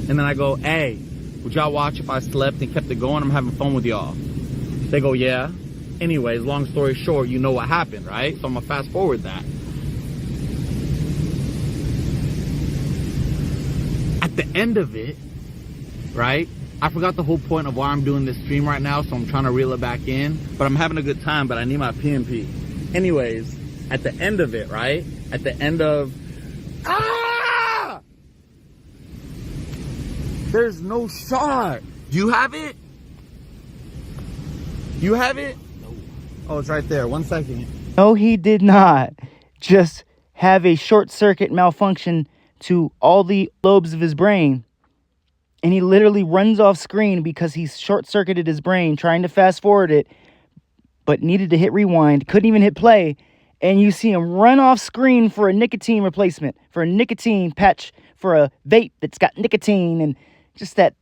And then I go, hey, would y'all watch if I slept and kept it going? I'm having fun with y'all. They go, yeah. Anyways, long story short, you know what happened, right? So I'm gonna fast forward that. At the end of it, right? I forgot the whole point of why I'm doing this stream right now, so I'm trying to reel it back in. But I'm having a good time, but I need my PMP. Anyways, at the end of it, right? At the end of... Ah! There's no shot. You have it? You have it? No. Oh, it's right there. 1 second. No, he did not. Just have a short circuit malfunction to all the lobes of his brain. And he literally runs off screen because he's short-circuited his brain trying to fast forward it, but needed to hit rewind, couldn't even hit play. And you see him run off screen for a nicotine replacement, for a nicotine patch, for a vape that's got nicotine, and just that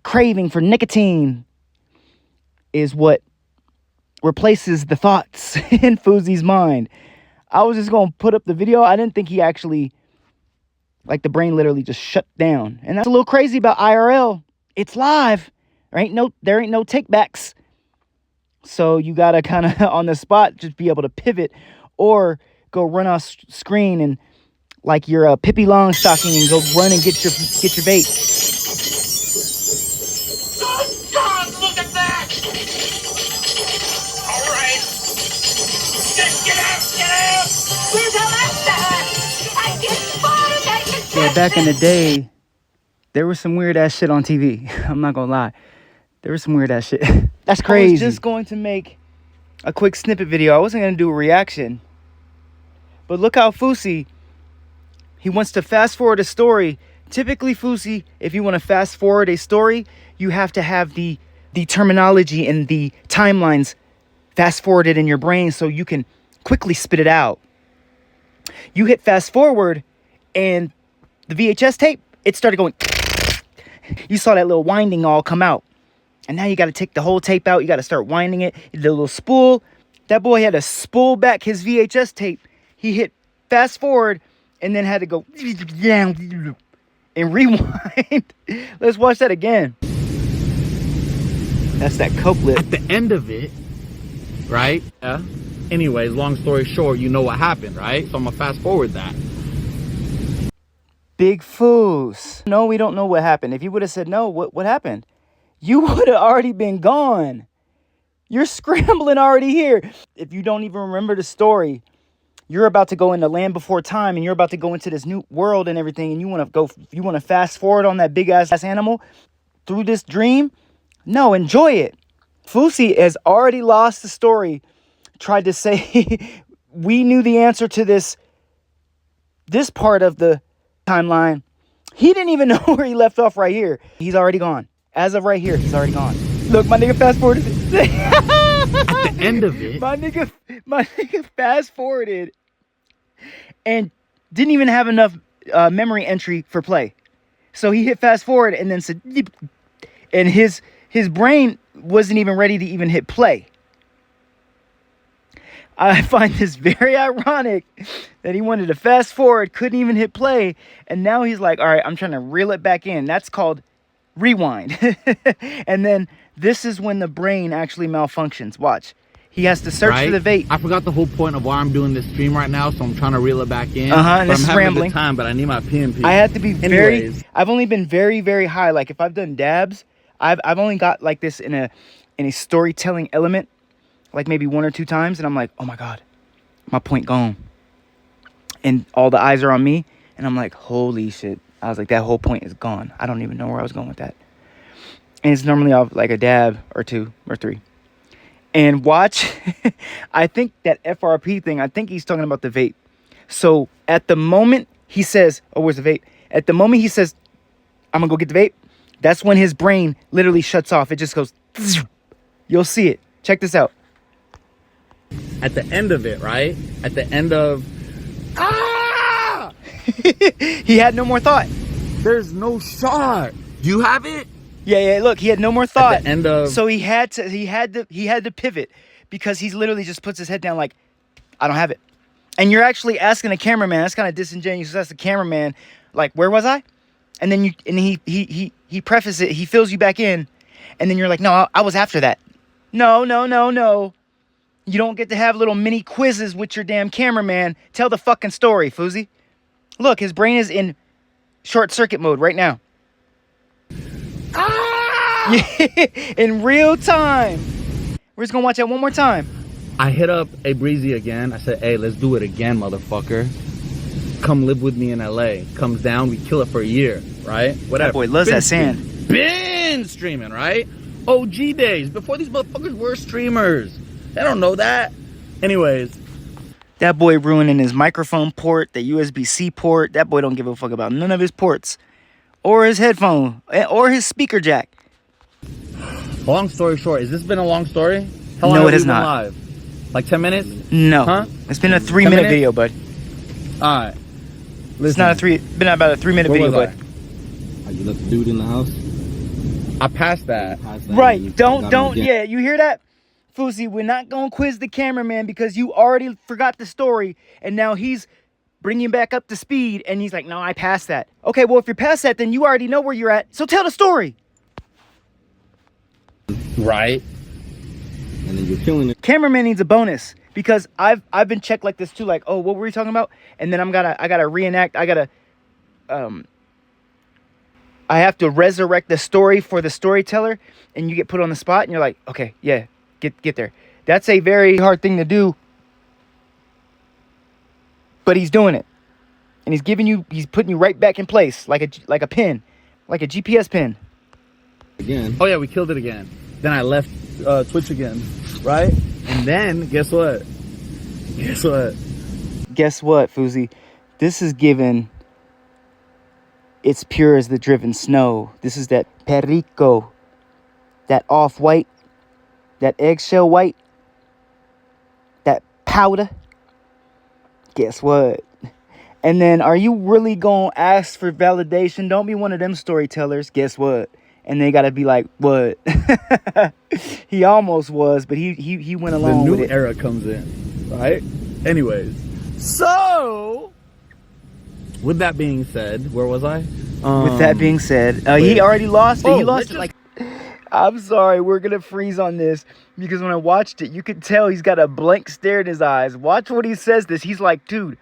craving for nicotine is what replaces the thoughts in FOUSEY's mind. I was just going to put up the video. I didn't think he actually, like, the brain literally just shut down. And that's a little crazy about IRL. It's live. There ain't no takebacks. So you got to kind of on the spot just be able to pivot or go run off screen and like you're a Pippi Longstocking and go run and get your vape. Oh God, look at that! All right. Get out! Where's Alexa? I get spotted at the Yeah, back in the day, there was some weird ass shit on TV. I'm not gonna lie. There was some weird ass shit. That's crazy. I was just going to make a quick snippet video. I wasn't gonna do a reaction. But look how FOUSEY, he wants to fast forward a story. Typically, FOUSEY, if you want to fast forward a story, you have to have the terminology and the timelines fast forwarded in your brain so you can quickly spit it out. You hit fast forward and the VHS tape, it started going. You saw that little winding all come out. And now you got to take the whole tape out. You got to start winding it. The little spool. That boy had to spool back his VHS tape. He hit fast forward and then had to go and rewind. Let's watch that again. That's that couplet. At the end of it, right? Anyways, long story short, you know what happened, right? So I'm gonna fast forward that. Big Foos. No, we don't know what happened. If you would have said no, what happened? You would have already been gone. You're scrambling already here. If you don't even remember the story, you're about to go into Land Before Time and you're about to go into this new world and everything, and you want to fast forward on that big ass animal through this dream? No, enjoy it. FOUSEY has already lost the story. Tried to say we knew the answer to this part of the timeline. He didn't even know where he left off right here. He's already gone. As of right here, he's already gone. Look, my nigga fast forwarded. At the end of it, my nigga fast forwarded and didn't even have enough memory entry for play. So he hit fast forward and then said, and his brain wasn't even ready to even hit play. I find this very ironic that he wanted to fast forward, couldn't even hit play, and now he's like, all right, I'm trying to reel it back in. That's called rewind. And then this is when the brain actually malfunctions. Watch. He has to search for the vape. I forgot the whole point of why I'm doing this stream right now, so I'm trying to reel it back in. And but I'm having rambling. a good time, but I need my PMP. I had to be I've only been very, very high. Like if I've done dabs, I've only got like this in a storytelling element, like maybe 1 or 2 times, and I'm like, oh my God, my point gone. And all the eyes are on me, and I'm like, holy shit. I was like, that whole point is gone. I don't even know where I was going with that. And it's normally off like a dab or 2 or 3. And watch, I think that FRP thing, I think he's talking about the vape. So at the moment he says, oh, where's the vape? At the moment he says, I'm gonna go get the vape, that's when his brain literally shuts off. It just goes, you'll see it. Check this out. At the end of it, right? At the end of... Ah! He had no more thought. There's no shot. You have it? Yeah, look, he had no more thought. At the end of... So he had to pivot because he's literally just puts his head down like, I don't have it. And you're actually asking the cameraman, that's kind of disingenuous. That's the cameraman, like, where was I? and then he prefaces it, he fills you back in, and then you're like, no, I was after that. No. You don't get to have little mini quizzes with your damn cameraman. Tell the fucking story, FOUSEY. Look, his brain is in short circuit mode right now. In real time. We're just gonna watch that one more time. I hit up a Breezy again. I said, hey, let's do it again, motherfucker. Come live with me in LA. Comes down, we kill it for a year, right? Whatever. That boy loves that sand. Been streaming, right? OG days, before these motherfuckers were streamers. They don't know that. Anyways. That boy ruining his microphone port, the USB-C port. That boy don't give a fuck about none of his ports. Or his headphone. Or his speaker jack. Long story short, has this been a long story? How long No, have it has we been not. Live? Like 10 minutes? No. Huh? It's been a 3-minute video, bud. Alright. It's not been about a 3-minute video, bud. You left the dude in the house? I passed that. Right. Don't. Yeah, you hear that? FOUSEY, we're not going to quiz the cameraman because you already forgot the story. And now he's bringing you back up to speed. And he's like, no, I passed that. Okay, well, if you're past that, then you already know where you're at. So tell the story. Right. And then you're killing it. Cameraman needs a bonus because I've been checked like this too. Like, oh, what were we talking about? And then I gotta reenact. I have to resurrect the story for the storyteller, and you get put on the spot, and you're like, okay, yeah, get there. That's a very hard thing to do, but he's doing it, and he's putting you right back in place, like a pin, like a GPS pin. Again. Oh yeah, we killed it again. Then I left Twitch again, right? And then guess what? Guess what, FOUSEY? This is given. It's pure as the driven snow. This is that perico, that off-white, that eggshell white, that powder. Guess what? And then, are you really going to ask for validation? Don't be one of them storytellers. Guess what? And they got to be like, what? He almost was, but he went along with it. The new era comes in, right? Anyways, so with that being said, where was I? With that being said, he already lost it. Oh, He lost it like... I'm sorry, we're going to freeze on this because when I watched it, you could tell he's got a blank stare in his eyes. Watch what he says this. He's like, dude,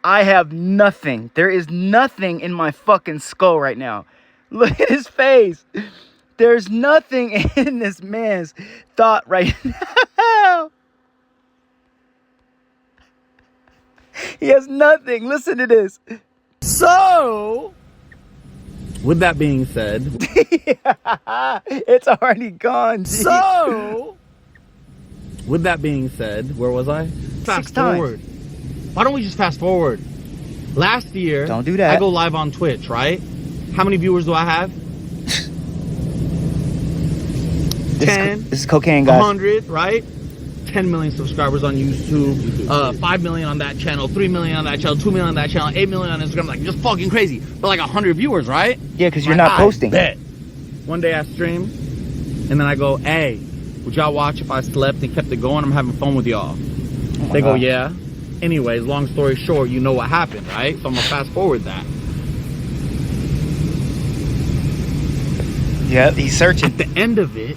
I have nothing. There is nothing in my fucking skull right now. Look at his face. There's nothing in this man's thought right now. He has nothing. Listen to this. So, with that being said, it's already gone. G. So, with that being said, where was I? Fast forward. Why don't we just fast forward? Last year, don't do that. I go live on Twitch, right? How many viewers do I have? 10. This is cocaine, guys. 100, right? 10 million subscribers on YouTube, 5 million on that channel, 3 million on that channel, 2 million on that channel, 8 million on Instagram, like just fucking crazy. But like 100 viewers, right? Yeah, because you're not posting. Bet. One day I stream, and then I go, hey, would y'all watch if I slept and kept it going? I'm having fun with y'all. They go, yeah. Anyways, long story short, you know what happened, right? So I'm gonna fast forward that. Yeah, he's searching. At the end of it,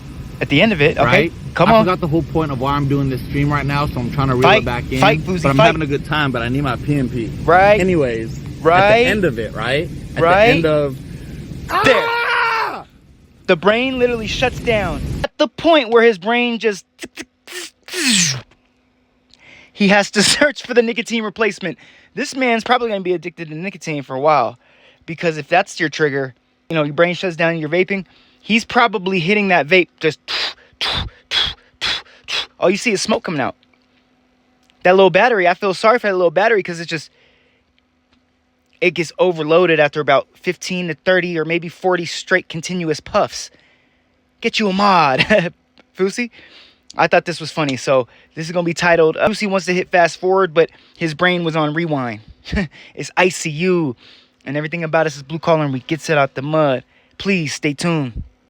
okay. Right? Come on. I forgot the whole point of why I'm doing this stream right now, so I'm trying to reel it back in. FOUSEY, but I'm having a good time, but I need my PMP. Right. Anyways, right. At the end of it, right? At right. the end of... There. Ah! The brain literally shuts down. At the point where his brain just... He has to search for the nicotine replacement. This man's probably going to be addicted to nicotine for a while. Because if that's your trigger, you know, your brain shuts down and you're vaping, he's probably hitting that vape just... All you see is smoke coming out. That little battery, I feel sorry for that little battery because it gets overloaded after about 15 to 30 or maybe 40 straight continuous puffs. Get you a mod. FOUSEY? I thought this was funny, so this is going to be titled, FOUSEY wants to hit fast forward, but his brain was on rewind. It's ICU, and everything about us is blue collar, and we gets it out the mud. Please stay tuned.